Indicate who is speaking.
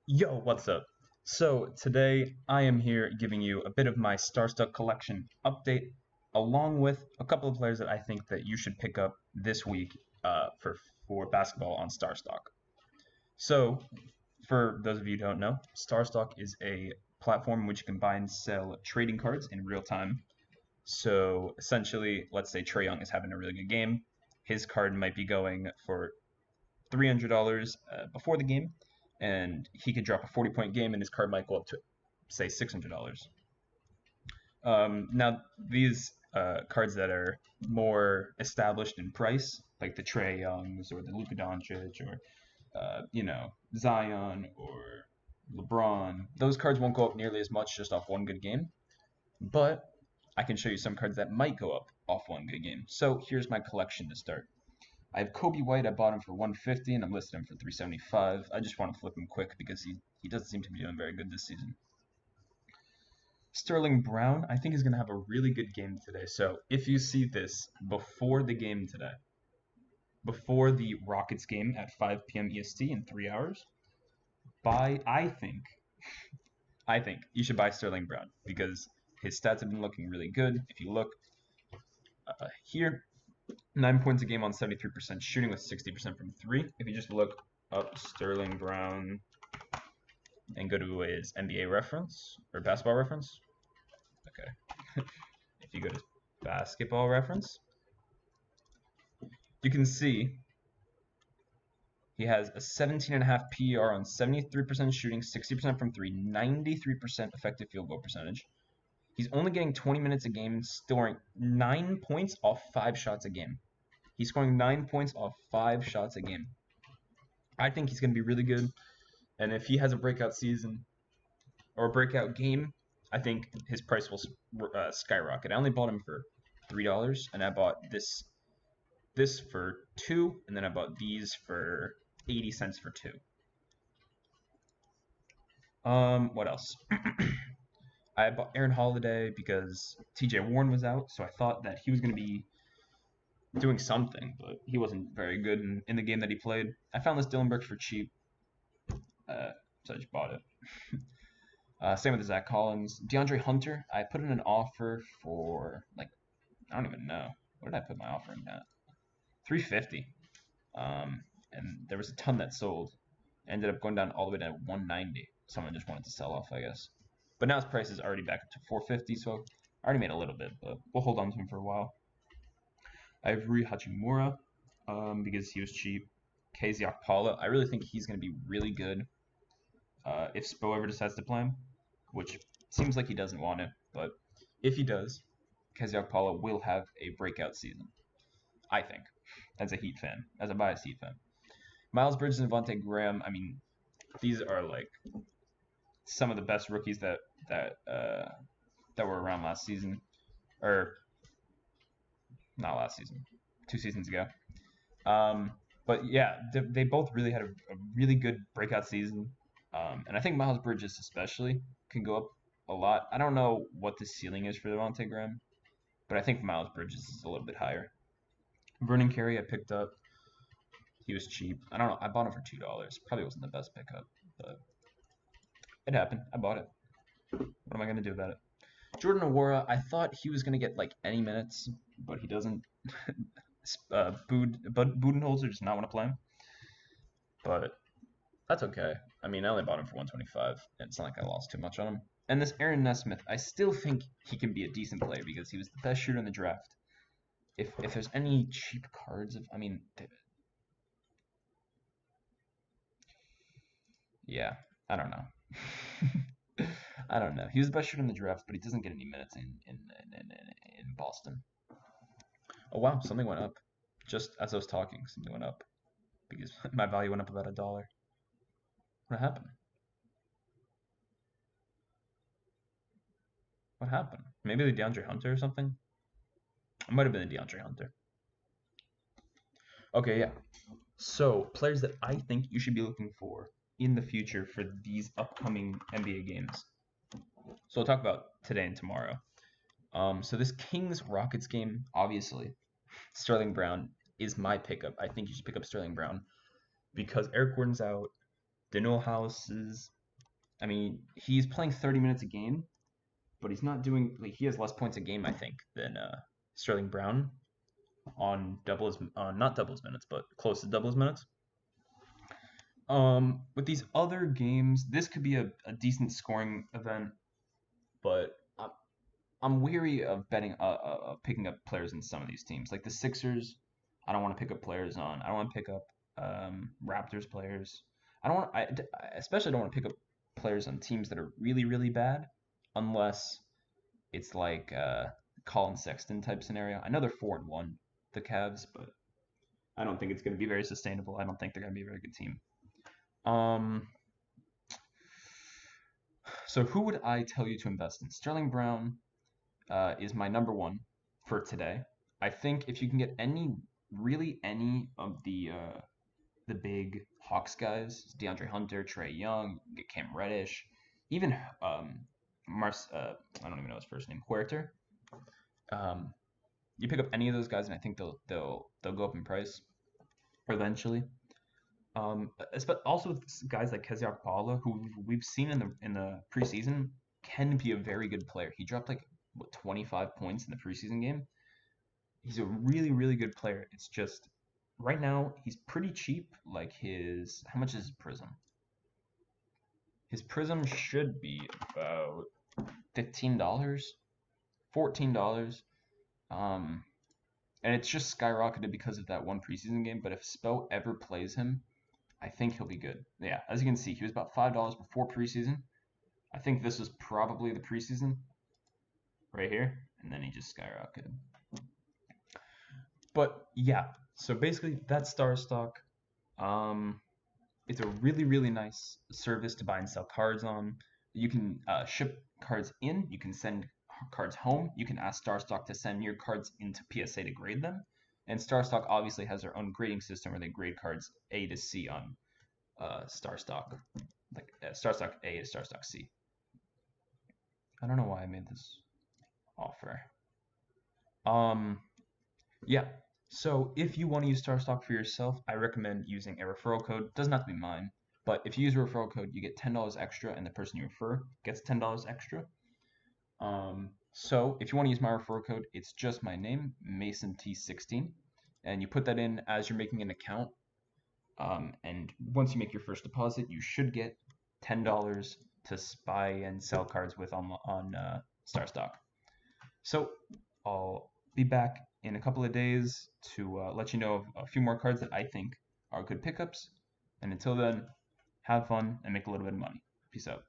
Speaker 1: Yo, what's up? So today I am here giving you a bit of my StarStock collection update, along with a couple of players that I think that you should pick up this week for basketball on StarStock. So, for those of you who don't know, StarStock is a platform in which you can buy and sell trading cards in real time. So essentially, let's say Trae Young is having a really good game, his card might be going for $300 before the game, and he could drop a 40-point game, and his card might go up to, say, $600. Now, these cards that are more established in price, like the Trae Youngs or the Luka Doncic or Zion or LeBron, those cards won't go up nearly as much just off one good game. But I can show you some cards that might go up off one good game. So here's my collection to start. I have Kobe White. I bought him for 150, and I'm listed him for 375. I just want to flip him quick because he doesn't seem to be doing very good this season. Sterling Brown, I think, is going to have a really good game today. So if you see this before the game today, before the Rockets game at 5 p.m. EST in 3 hours, I think you should buy Sterling Brown because his stats have been looking really good. If you look here, 9 points a game on 73% shooting with 60% from three. If you just look up Sterling Brown and go to his NBA reference or basketball reference, okay. If you go to basketball reference, you can see he has a 17.5 PER on 73% shooting, 60% from three, 93% effective field goal percentage. He's only getting 20 minutes a game, scoring 9 points off 5 shots a game. He's scoring 9 points off 5 shots a game. I think he's going to be really good. And if he has a breakout season or a breakout game, I think his price will skyrocket. I only bought him for $3, and I bought this for $2, and then I bought these for 80 cents for $2. What else? I bought Aaron Holiday because TJ Warren was out, so I thought that he was going to be doing something, but he wasn't very good in the game that he played. I found this Dylan Brooks for cheap, so I just bought it. Same with Zach Collins. DeAndre Hunter, I put in an offer for, I don't even know. What did I put my offer in at? $350. And there was a ton that sold. Ended up going down all the way to $190. Someone just wanted to sell off, I guess. But now his price is already back up to $450, so I already made a little bit, but we'll hold on to him for a while. I have Rui Hachimura because he was cheap. KZ Okpala, I really think he's going to be really good if Spo ever decides to play him, which seems like he doesn't want it, but if he does, KZ Okpala will have a breakout season. I think, as a Heat fan, as a biased Heat fan. Miles Bridges and Devontae Graham, I mean, these are some of the best rookies that were around last season, or not last season, 2 seasons ago. But yeah, they both really had a really good breakout season, and I think Miles Bridges especially can go up a lot. I don't know what the ceiling is for Devontae Graham, but I think Miles Bridges is a little bit higher. Vernon Carey I picked up. He was cheap. I don't know. I bought him for $2. Probably wasn't the best pickup, but it happened. I bought it. What am I going to do about it? Jordan Nwora, I thought he was going to get any minutes, but he doesn't. Budenholzer does not want to play him, but that's okay. I mean, I only bought him for 125. It's not like I lost too much on him. And this Aaron Nesmith, I still think he can be a decent player because he was the best shooter in the draft. If there's any cheap cards, yeah, I don't know. I don't know. He was the best shooter in the draft, but he doesn't get any minutes in Boston. Oh wow, something went up. Just as I was talking, something went up because my value went up about $1. What happened? What happened? Maybe the DeAndre Hunter or something? It might have been the DeAndre Hunter. Okay, yeah. So, players that I think you should be looking for in the future for these upcoming NBA games. So, we'll talk about today and tomorrow. So, this Kings Rockets game, obviously, Sterling Brown is my pickup. I think you should pick up Sterling Brown because Eric Gordon's out. Daniel House is, I mean, he's playing 30 minutes a game, but he's not doing like he has less points a game I think than Sterling Brown on doubles not doubles minutes, but close to doubles minutes. With these other games, this could be a decent scoring event, but I'm weary of betting picking up players in some of these teams. Like the Sixers, I don't want to pick up players on. I don't want to pick up Raptors players. I don't want. I especially don't want to pick up players on teams that are really really bad, unless it's like Colin Sexton type scenario. I know they're 4-1, the Cavs, but I don't think it's going to be very sustainable. I don't think they're going to be a very good team. Um, so who would I tell you to invest in? Sterling Brown is my number one for today. I think if you can get really any of the big Hawks guys, DeAndre Hunter, Trae Young, get Cam Reddish, even I don't even know his first name, Huerter. Um, you pick up any of those guys, and I think they'll go up in price eventually. Also with guys like Kezia Okpala, who we've seen in the preseason, can be a very good player. He dropped like 25 points in the preseason game. He's a really really good player. It's just right now he's pretty cheap. Like how much is his Prism? His Prism should be about $15, $14. And it's just skyrocketed because of that one preseason game. But if Spo ever plays him, I think he'll be good. Yeah, as you can see, he was about $5 before preseason. I think this was probably the preseason right here, and then he just skyrocketed. But yeah, so basically that's StarStock. It's a really really nice service to buy and sell cards on. You can ship cards in. You can send cards home. You can ask StarStock to send your cards into PSA to grade them. And StarStock obviously has their own grading system where they grade cards A to C on StarStock, like StarStock A to StarStock C. I don't know why I made this offer. Yeah. So if you want to use StarStock for yourself, I recommend using a referral code. It doesn't have to be mine, but if you use a referral code, you get $10 extra, and the person you refer gets $10 extra. So if you want to use my referral code, it's just my name, Mason T16, and you put that in as you're making an account. And once you make your first deposit, you should get $10 to buy and sell cards with on StarStock. So I'll be back in a couple of days to let you know of a few more cards that I think are good pickups. And until then, have fun and make a little bit of money. Peace out.